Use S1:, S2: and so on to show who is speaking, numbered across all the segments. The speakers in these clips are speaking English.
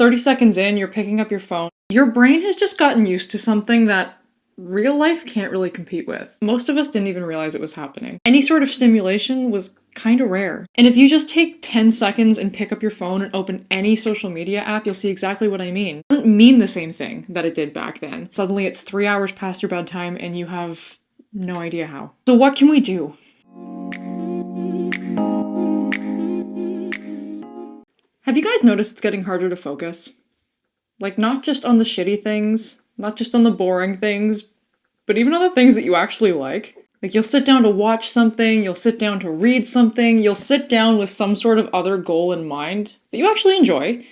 S1: 30 seconds in, you're picking up your phone. Your brain has just gotten used to something that real life can't really compete with. Most of us didn't even realize it was happening. Any sort of stimulation was kind of rare. And if you just take 10 seconds and pick up your phone and open any social media app, you'll see exactly what I mean. It doesn't mean the same thing that it did back then. Suddenly it's 3 hours past your bedtime and you have no idea how. So what can we do? Have you guys noticed it's getting harder to focus? Like, not just on the shitty things, not just on the boring things, but even on the things that you actually like. Like, you'll sit down to watch something, you'll sit down to read something, you'll sit down with some sort of other goal in mind that you actually enjoy,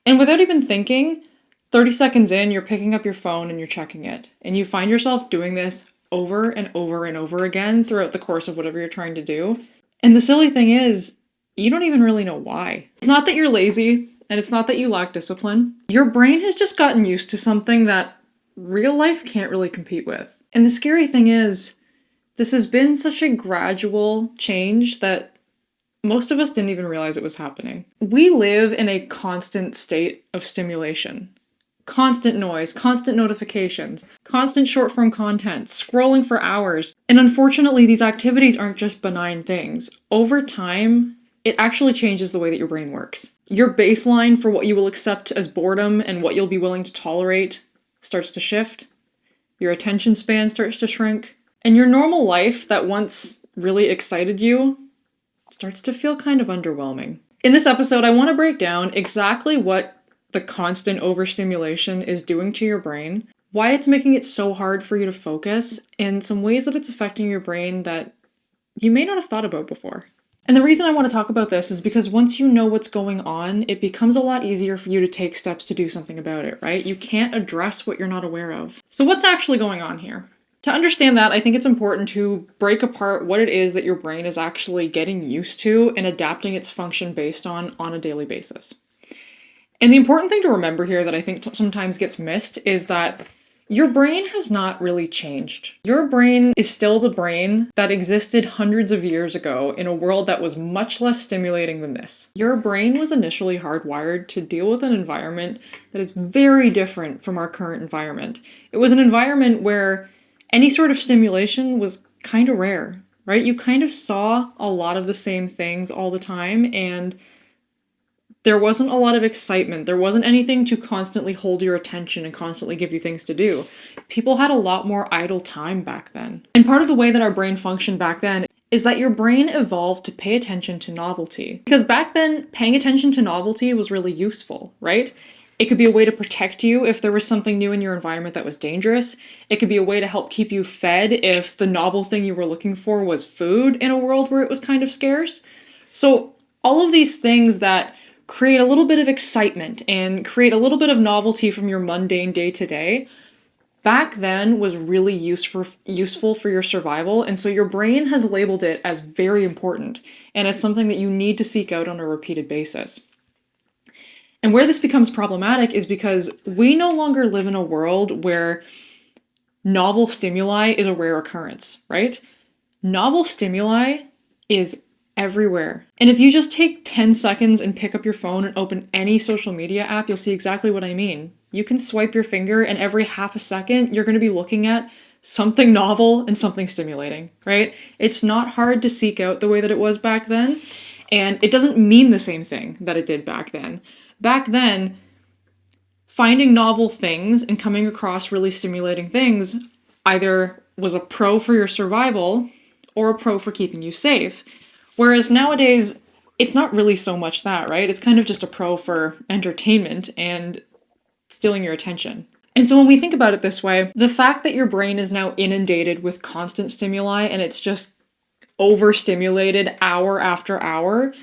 S1: and without even thinking, 30 seconds in, you're picking up your phone and you're checking it. And you find yourself doing this over and over and over again throughout the course of whatever you're trying to do. And the silly thing is, you don't even really know why. It's not that you're lazy, and it's not that you lack discipline. Your brain has just gotten used to something that real life can't really compete with. And the scary thing is, this has been such a gradual change that most of us didn't even realize it was happening. We live in a constant state of stimulation. Constant noise, constant notifications, constant short-form content, scrolling for hours. And unfortunately, these activities aren't just benign things. Over time, it actually changes the way that your brain works. Your baseline for what you will accept as boredom and what you'll be willing to tolerate starts to shift. Your attention span starts to shrink. And your normal life that once really excited you starts to feel kind of underwhelming. In this episode, I want to break down exactly what the constant overstimulation is doing to your brain, why it's making it so hard for you to focus, and some ways that it's affecting your brain that you may not have thought about before. And the reason I want to talk about this is because once you know what's going on, it becomes a lot easier for you to take steps to do something about it, right? You can't address what you're not aware of. So what's actually going on here? To understand that, I think it's important to break apart what it is that your brain is actually getting used to and adapting its function based on a daily basis. And the important thing to remember here that I think sometimes gets missed is that your brain has not really changed. Your brain is still the brain that existed hundreds of years ago in a world that was much less stimulating than this. Your brain was initially hardwired to deal with an environment that is very different from our current environment. It was an environment where any sort of stimulation was kind of rare, right? You kind of saw a lot of the same things all the time, and there wasn't a lot of excitement. There wasn't anything to constantly hold your attention and constantly give you things to do. People had a lot more idle time back then. And part of the way that our brain functioned back then is that your brain evolved to pay attention to novelty. Because back then, paying attention to novelty was really useful, right? It could be a way to protect you if there was something new in your environment that was dangerous. It could be a way to help keep you fed if the novel thing you were looking for was food in a world where it was kind of scarce. So all of these things that create a little bit of excitement and create a little bit of novelty from your mundane day-to-day, back then was really useful for your survival, and so your brain has labeled it as very important and as something that you need to seek out on a repeated basis. And where this becomes problematic is because we no longer live in a world where novel stimuli is a rare occurrence, right? Novel stimuli is everywhere. And if you just take 10 seconds and pick up your phone and open any social media app, you'll see exactly what I mean. You can swipe your finger and every half a second, you're going to be looking at something novel and something stimulating, right? It's not hard to seek out the way that it was back then, and it doesn't mean the same thing that it did back then. Back then, finding novel things and coming across really stimulating things either was a pro for your survival or a pro for keeping you safe. Whereas nowadays, it's not really so much that, right? It's kind of just a pro for entertainment and stealing your attention. And so when we think about it this way, the fact that your brain is now inundated with constant stimuli and it's just overstimulated hour after hour,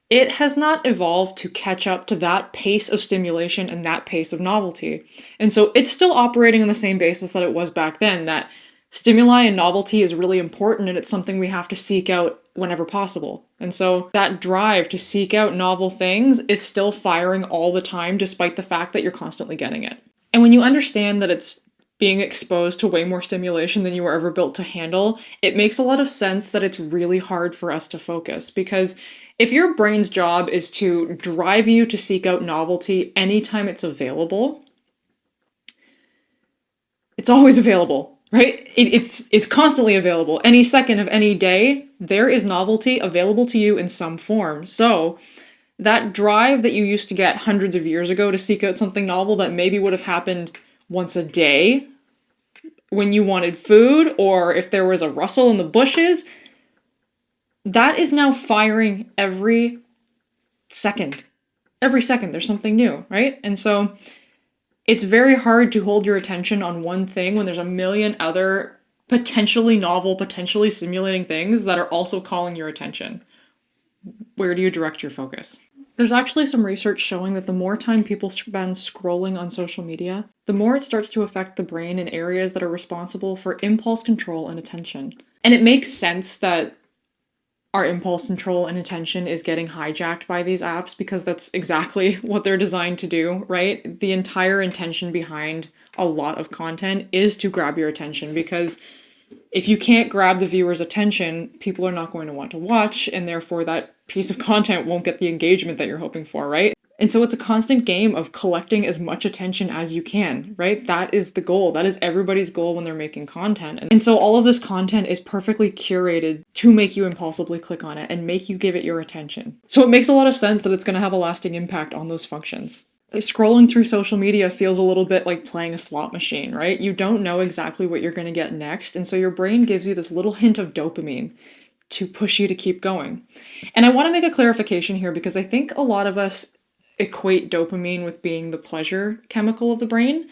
S1: it has not evolved to catch up to that pace of stimulation and that pace of novelty. And so it's still operating on the same basis that it was back then, that stimuli and novelty is really important and it's something we have to seek out whenever possible. And so that drive to seek out novel things is still firing all the time despite the fact that you're constantly getting it. And when you understand that it's being exposed to way more stimulation than you were ever built to handle, it makes a lot of sense that it's really hard for us to focus. Because if your brain's job is to drive you to seek out novelty anytime it's available, it's always available, right? It's constantly available. Any second of any day, there is novelty available to you in some form. So that drive that you used to get hundreds of years ago to seek out something novel that maybe would have happened once a day when you wanted food, or if there was a rustle in the bushes, that is now firing every second. Every second there's something new, right? And so it's very hard to hold your attention on one thing when there's a million other potentially novel, potentially stimulating things that are also calling your attention. Where do you direct your focus? There's actually some research showing that the more time people spend scrolling on social media, the more it starts to affect the brain in areas that are responsible for impulse control and attention. And it makes sense that our impulse control and attention is getting hijacked by these apps, because that's exactly what they're designed to do, right? The entire intention behind a lot of content is to grab your attention, because if you can't grab the viewer's attention, people are not going to want to watch, and therefore that piece of content won't get the engagement that you're hoping for, right? And so it's a constant game of collecting as much attention as you can, right? That is the goal. That is everybody's goal when they're making content. And so all of this content is perfectly curated to make you impulsively click on it and make you give it your attention. So it makes a lot of sense that it's going to have a lasting impact on those functions. Scrolling through social media feels a little bit like playing a slot machine, right? You don't know exactly what you're going to get next, and so your brain gives you this little hint of dopamine to push you to keep going. And I want to make a clarification here, because I think a lot of us equate dopamine with being the pleasure chemical of the brain,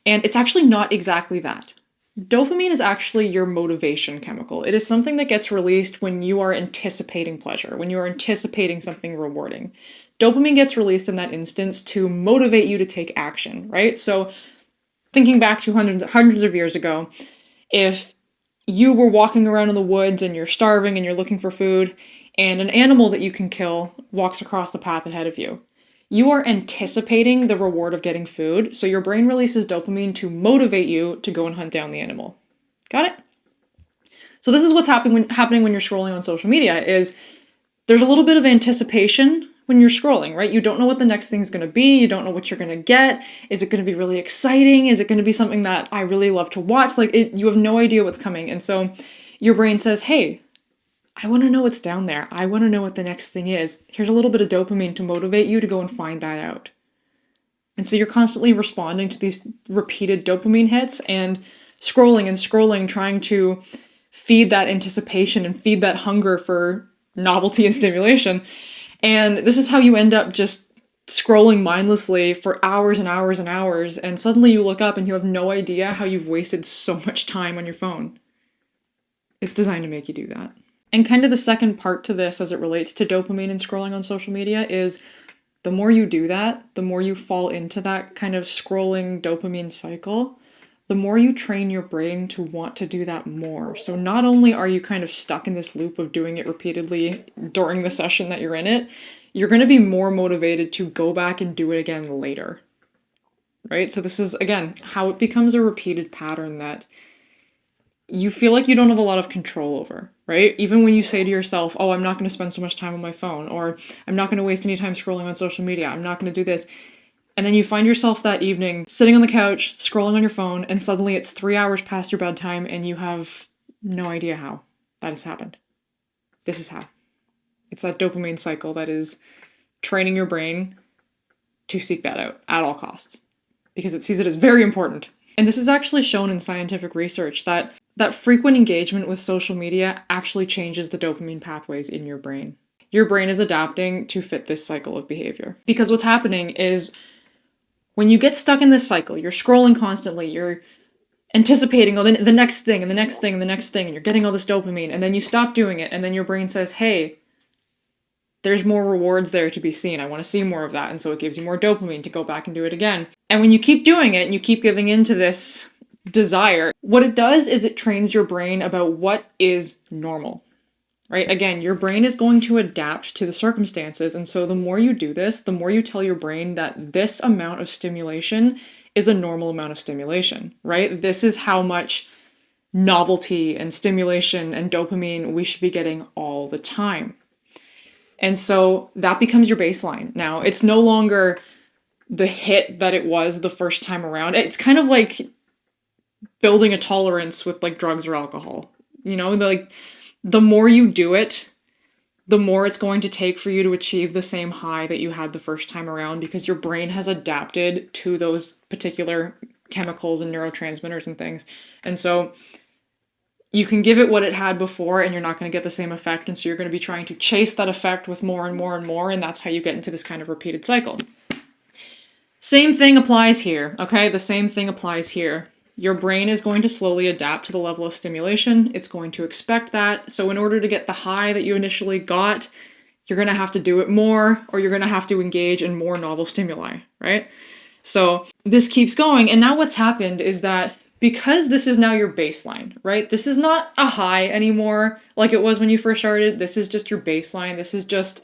S1: and it's actually not exactly that. Dopamine is actually your motivation chemical. It is something that gets released when you are anticipating pleasure, when you are anticipating something rewarding. Dopamine gets released in that instance to motivate you to take action, right? So thinking back to hundreds of years ago, if you were walking around in the woods and you're starving and you're looking for food, and an animal that you can kill walks across the path ahead of you, you are anticipating the reward of getting food, so your brain releases dopamine to motivate you to go and hunt down the animal. Got it? So this is what's happening when you're scrolling on social media, is there's a little bit of anticipation when you're scrolling, right? You don't know what the next thing's going to be. You don't know what you're going to get. Is it going to be really exciting? Is it going to be something that I really love to watch? You have no idea what's coming. And so your brain says, hey, I want to know what's down there. I want to know what the next thing is. Here's a little bit of dopamine to motivate you to go and find that out. And so you're constantly responding to these repeated dopamine hits and scrolling, trying to feed that anticipation and feed that hunger for novelty and stimulation. And this is how you end up just scrolling mindlessly for hours and hours and hours, and suddenly you look up and you have no idea how you've wasted so much time on your phone. It's designed to make you do that. And kind of the second part to this as it relates to dopamine and scrolling on social media is the more you do that, the more you fall into that kind of scrolling dopamine cycle, the more you train your brain to want to do that more. So not only are you kind of stuck in this loop of doing it repeatedly during the session that you're in it, you're going to be more motivated to go back and do it again later, right? So this is, again, how it becomes a repeated pattern that you feel like you don't have a lot of control over, right? Even when you say to yourself, oh, I'm not going to spend so much time on my phone, or I'm not going to waste any time scrolling on social media, I'm not going to do this. And then you find yourself that evening sitting on the couch, scrolling on your phone, and suddenly it's 3 hours past your bedtime and you have no idea how that has happened. This is how. It's that dopamine cycle that is training your brain to seek that out at all costs, because it sees it as very important. And this is actually shown in scientific research that frequent engagement with social media actually changes the dopamine pathways in your brain. Your brain is adapting to fit this cycle of behavior. Because what's happening is when you get stuck in this cycle, you're scrolling constantly, you're anticipating the next thing and the next thing and the next thing, and you're getting all this dopamine, and then you stop doing it, and then your brain says, hey, there's more rewards there to be seen. I want to see more of that. And so it gives you more dopamine to go back and do it again. And when you keep doing it and you keep giving into this desire, what it does is it trains your brain about what is normal. right? Again, your brain is going to adapt to the circumstances. And so the more you do this, the more you tell your brain that this amount of stimulation is a normal amount of stimulation, right? This is how much novelty and stimulation and dopamine we should be getting all the time. And so that becomes your baseline. Now, it's no longer the hit that it was the first time around. It's kind of like building a tolerance with like drugs or alcohol. You know, the more you do it, the more it's going to take for you to achieve the same high that you had the first time around, because your brain has adapted to those particular chemicals and neurotransmitters and things. And so you can give it what it had before and you're not going to get the same effect. And so you're going to be trying to chase that effect with more and more and more. And that's how you get into this kind of repeated cycle. Same thing applies here, okay? The same thing applies here. Your brain is going to slowly adapt to the level of stimulation. It's going to expect that. So in order to get the high that you initially got, you're going to have to do it more, or you're going to have to engage in more novel stimuli, right? So this keeps going. And now what's happened is that because this is now your baseline, right? This is not a high anymore like it was when you first started. This is just your baseline. This is just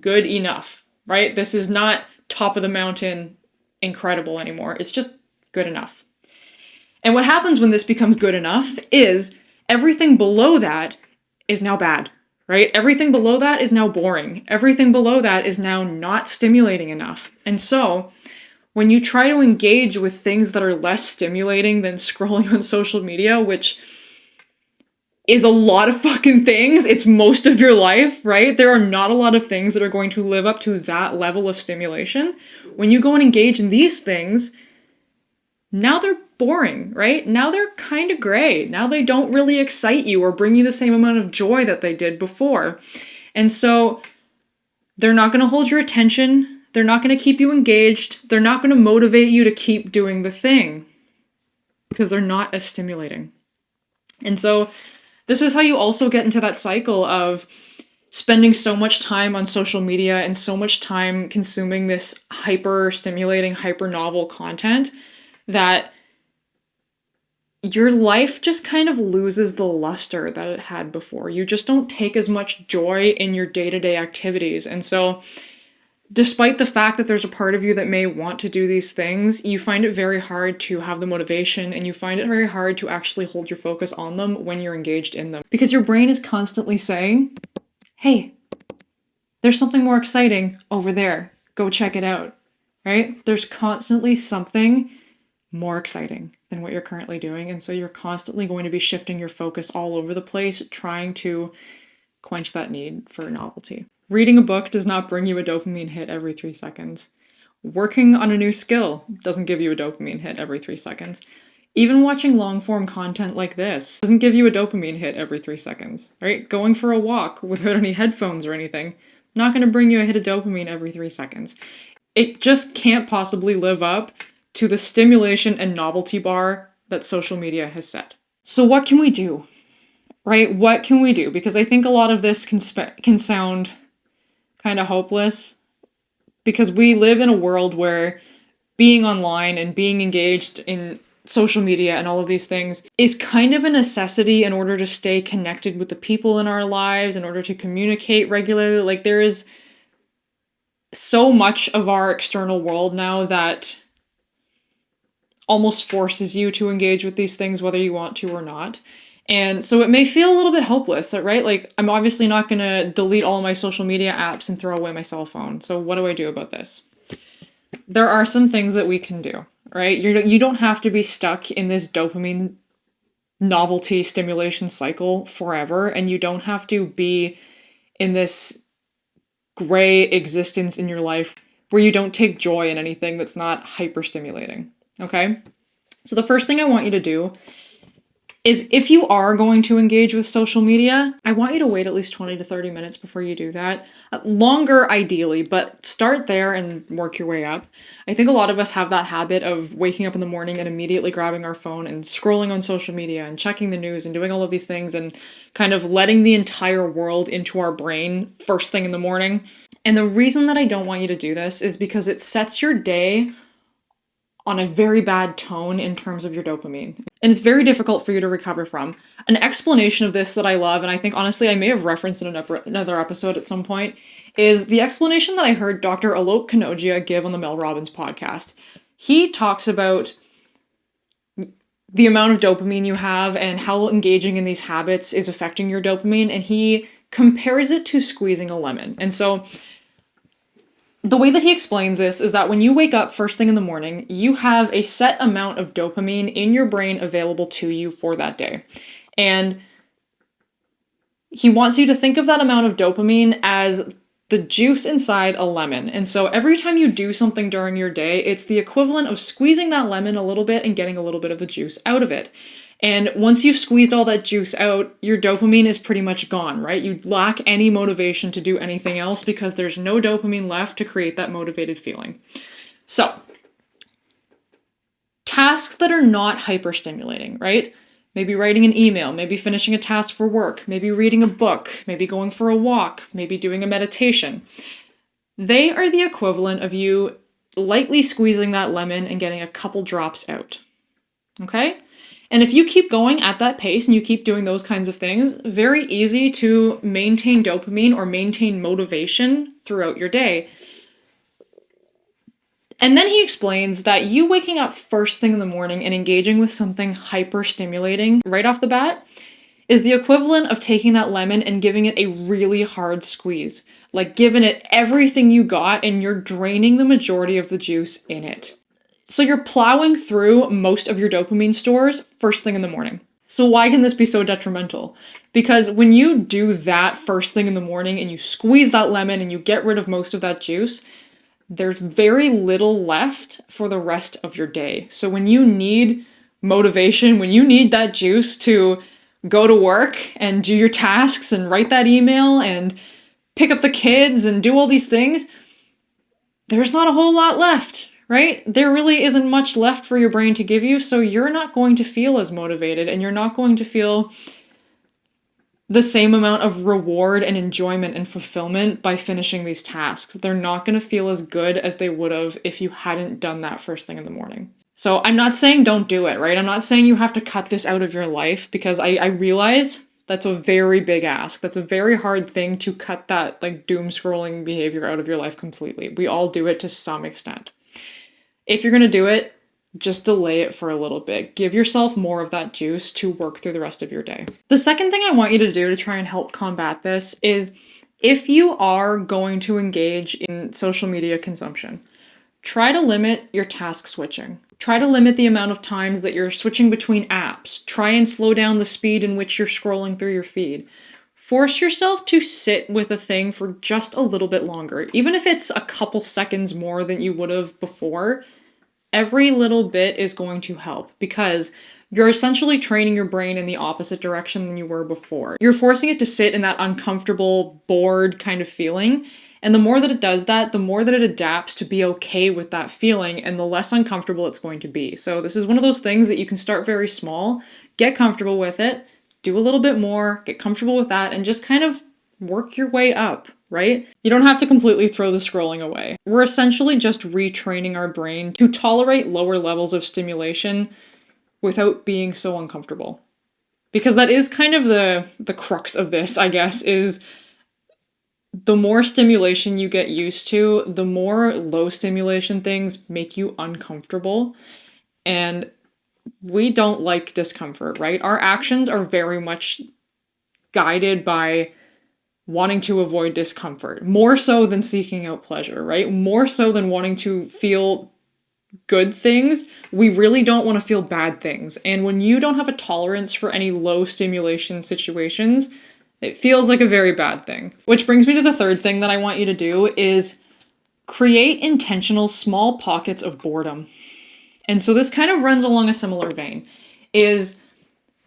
S1: good enough, right? This is not top of the mountain incredible anymore. It's just good enough. And what happens when this becomes good enough is everything below that is now bad, right? Everything below that is now boring. Everything below that is now not stimulating enough. And so when you try to engage with things that are less stimulating than scrolling on social media, which is a lot of fucking things, it's most of your life, right? There are not a lot of things that are going to live up to that level of stimulation. When you go and engage in these things, now they're boring, right? Now they're kind of gray. Now they don't really excite you or bring you the same amount of joy that they did before. And so they're not going to hold your attention. They're not going to keep you engaged. They're not going to motivate you to keep doing the thing because they're not as stimulating. And so this is how you also get into that cycle of spending so much time on social media and so much time consuming this hyper stimulating, hyper novel content that your life just kind of loses the luster that it had before. You just don't take as much joy in your day-to-day activities. And so despite the fact that there's a part of you that may want to do these things, you find it very hard to have the motivation, and you find it very hard to actually hold your focus on them when you're engaged in them. Because your brain is constantly saying, hey, there's something more exciting over there. Go check it out, right? There's constantly something more exciting than what you're currently doing. And so you're constantly going to be shifting your focus all over the place, trying to quench that need for novelty. Reading a book does not bring you a dopamine hit every 3 seconds. Working on a new skill doesn't give you a dopamine hit every 3 seconds. Even watching long-form content like this doesn't give you a dopamine hit every 3 seconds, right? Going for a walk without any headphones or anything, not going to bring you a hit of dopamine every 3 seconds. It just can't possibly live up to the stimulation and novelty bar that social media has set. So what can we do, right? What can we do? Because I think a lot of this can sound kind of hopeless, because we live in a world where being online and being engaged in social media and all of these things is kind of a necessity in order to stay connected with the people in our lives, in order to communicate regularly. Like, there is so much of our external world now that almost forces you to engage with these things whether you want to or not. And so it may feel a little bit hopeless, right? Like, I'm obviously not going to delete all of my social media apps and throw away my cell phone. So what do I do about this? There are some things that we can do, right? You don't have to be stuck in this dopamine novelty stimulation cycle forever, and you don't have to be in this gray existence in your life where you don't take joy in anything that's not hyper stimulating. Okay? So the first thing I want you to do is, if you are going to engage with social media, I want you to wait at least 20 to 30 minutes before you do that. Longer, ideally, but start there and work your way up. I think a lot of us have that habit of waking up in the morning and immediately grabbing our phone and scrolling on social media and checking the news and doing all of these things and kind of letting the entire world into our brain first thing in the morning. And the reason that I don't want you to do this is because it sets your day on a very bad tone in terms of your dopamine. And it's very difficult for you to recover from. An explanation of this that I love, and I think honestly I may have referenced in another episode at some point, is the explanation that I heard Dr. Alok Kanogia give on the Mel Robbins podcast. He talks about the amount of dopamine you have and how engaging in these habits is affecting your dopamine, and he compares it to squeezing a lemon. And so the way that he explains this is that when you wake up first thing in the morning, you have a set amount of dopamine in your brain available to you for that day. And he wants you to think of that amount of dopamine as the juice inside a lemon. And so every time you do something during your day, it's the equivalent of squeezing that lemon a little bit and getting a little bit of the juice out of it. And once you've squeezed all that juice out, your dopamine is pretty much gone, right? You lack any motivation to do anything else because there's no dopamine left to create that motivated feeling. So, tasks that are not hyperstimulating, right? Maybe writing an email, maybe finishing a task for work, maybe reading a book, maybe going for a walk, maybe doing a meditation. They are the equivalent of you lightly squeezing that lemon and getting a couple drops out. Okay? And if you keep going at that pace and you keep doing those kinds of things, very easy to maintain dopamine or maintain motivation throughout your day. And then he explains that you waking up first thing in the morning and engaging with something hyper stimulating right off the bat is the equivalent of taking that lemon and giving it a really hard squeeze. Like giving it everything you got and you're draining the majority of the juice in it. So you're plowing through most of your dopamine stores first thing in the morning. So why can this be so detrimental? Because when you do that first thing in the morning and you squeeze that lemon and you get rid of most of that juice, there's very little left for the rest of your day. So when you need motivation, when you need that juice to go to work and do your tasks and write that email and pick up the kids and do all these things, there's not a whole lot left. Right? There really isn't much left for your brain to give you, so you're not going to feel as motivated and you're not going to feel the same amount of reward and enjoyment and fulfillment by finishing these tasks. They're not going to feel as good as they would have if you hadn't done that first thing in the morning. So I'm not saying don't do it, right? I'm not saying you have to cut this out of your life because I realize that's a very big ask. That's a very hard thing to cut that like doom scrolling behavior out of your life completely. We all do it to some extent. If you're going to do it, just delay it for a little bit. Give yourself more of that juice to work through the rest of your day. The second thing I want you to do to try and help combat this is if you are going to engage in social media consumption, try to limit your task switching. Try to limit the amount of times that you're switching between apps. Try and slow down the speed in which you're scrolling through your feed. Force yourself to sit with a thing for just a little bit longer. Even if it's a couple seconds more than you would have before, every little bit is going to help because you're essentially training your brain in the opposite direction than you were before. You're forcing it to sit in that uncomfortable, bored kind of feeling. And the more that it does that, the more that it adapts to be okay with that feeling and the less uncomfortable it's going to be. So this is one of those things that you can start very small, get comfortable with it, do a little bit more, get comfortable with that, and just kind of work your way up, right? You don't have to completely throw the scrolling away. We're essentially just retraining our brain to tolerate lower levels of stimulation without being so uncomfortable. Because that is kind of the crux of this, I guess, is the more stimulation you get used to, the more low stimulation things make you uncomfortable. And we don't like discomfort, right? Our actions are very much guided by wanting to avoid discomfort, more so than seeking out pleasure, right? More so than wanting to feel good things, we really don't want to feel bad things. And when you don't have a tolerance for any low stimulation situations, it feels like a very bad thing. Which brings me to the third thing that I want you to do is create intentional small pockets of boredom. And so this kind of runs along a similar vein, is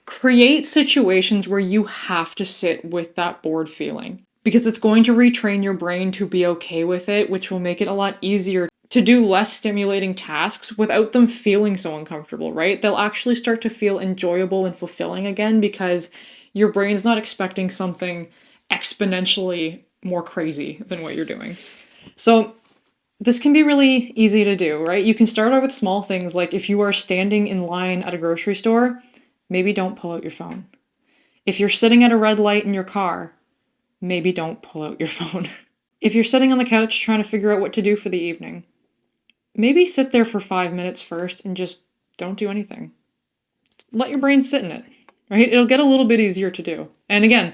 S1: create situations where you have to sit with that bored feeling because it's going to retrain your brain to be okay with it, which will make it a lot easier to do less stimulating tasks without them feeling so uncomfortable, right? They'll actually start to feel enjoyable and fulfilling again because your brain's not expecting something exponentially more crazy than what you're doing. So this can be really easy to do, right? You can start out with small things like if you are standing in line at a grocery store, maybe don't pull out your phone. If you're sitting at a red light in your car, maybe don't pull out your phone. If you're sitting on the couch trying to figure out what to do for the evening, maybe sit there for 5 minutes first and just don't do anything. Let your brain sit in it, right? It'll get a little bit easier to do. And again,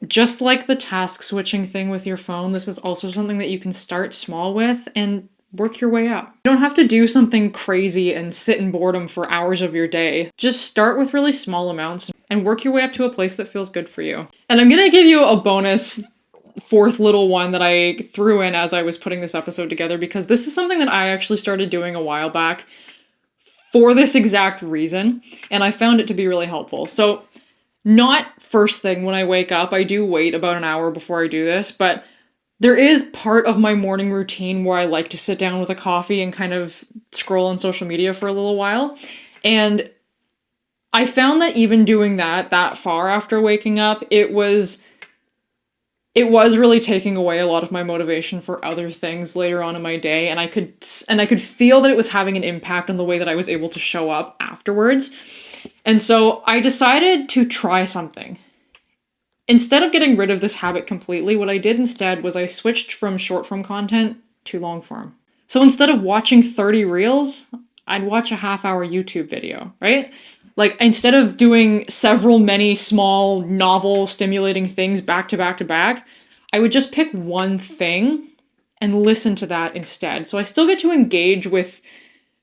S1: just like the task switching thing with your phone, this is also something that you can start small with and work your way up. You don't have to do something crazy and sit in boredom for hours of your day. Just start with really small amounts and work your way up to a place that feels good for you. And I'm gonna give you a bonus fourth little one that I threw in as I was putting this episode together, because this is something that I actually started doing a while back for this exact reason, and I found it to be really helpful. So, not first thing when I wake up, I do wait about an hour before I do this, but there is part of my morning routine where I like to sit down with a coffee and kind of scroll on social media for a little while. And I found that even doing that far after waking up, it was really taking away a lot of my motivation for other things later on in my day, and I could feel that it was having an impact on the way that I was able to show up afterwards. And so I decided to try something. Instead of getting rid of this habit completely, what I did instead was I switched from short form content to long form. So instead of watching 30 reels, I'd watch a half-hour YouTube video, right? Like, instead of doing many small, novel, stimulating things back to back to back, I would just pick one thing and listen to that instead. So I still get to engage with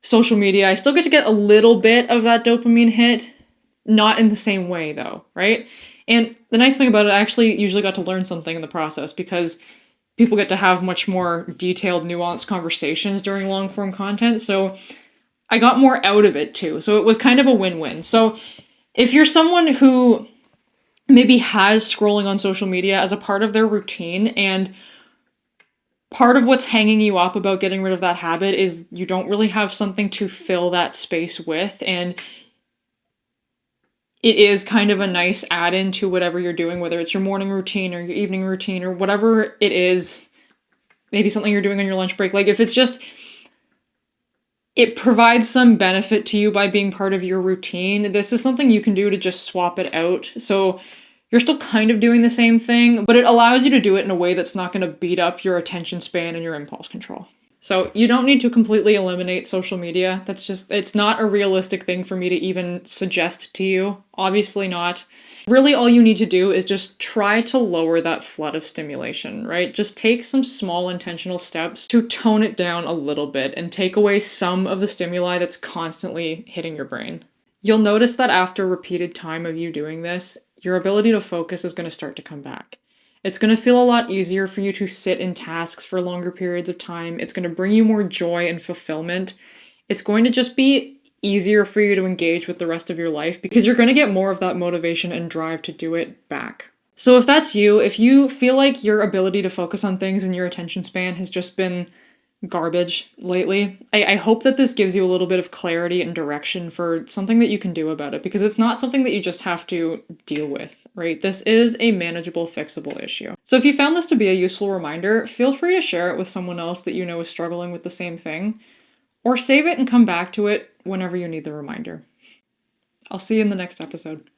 S1: social media. I still get to get a little bit of that dopamine hit, not in the same way though, right? And the nice thing about it, I actually usually got to learn something in the process, because people get to have much more detailed, nuanced conversations during long form content. So I got more out of it too. So it was kind of a win-win. So if you're someone who maybe has scrolling on social media as a part of their routine, and part of what's hanging you up about getting rid of that habit is you don't really have something to fill that space with, and it is kind of a nice add-in to whatever you're doing, whether it's your morning routine or your evening routine or whatever it is, maybe something you're doing on your lunch break. Like, if it's just, it provides some benefit to you by being part of your routine, this is something you can do to just swap it out. So you're still kind of doing the same thing, but it allows you to do it in a way that's not going to beat up your attention span and your impulse control. So you don't need to completely eliminate social media. It's not a realistic thing for me to even suggest to you. Obviously not. Really, all you need to do is just try to lower that flood of stimulation, right? Just take some small intentional steps to tone it down a little bit and take away some of the stimuli that's constantly hitting your brain. You'll notice that after repeated time of you doing this, your ability to focus is going to start to come back. It's going to feel a lot easier for you to sit in tasks for longer periods of time. It's going to bring you more joy and fulfillment. It's going to just be easier for you to engage with the rest of your life, because you're going to get more of that motivation and drive to do it back. So if that's you, if you feel like your ability to focus on things and your attention span has just been garbage lately, I hope that this gives you a little bit of clarity and direction for something that you can do about it, because it's not something that you just have to deal with, right? This is a manageable, fixable issue. So if you found this to be a useful reminder, feel free to share it with someone else that you know is struggling with the same thing, or save it and come back to it whenever you need the reminder. I'll see you in the next episode.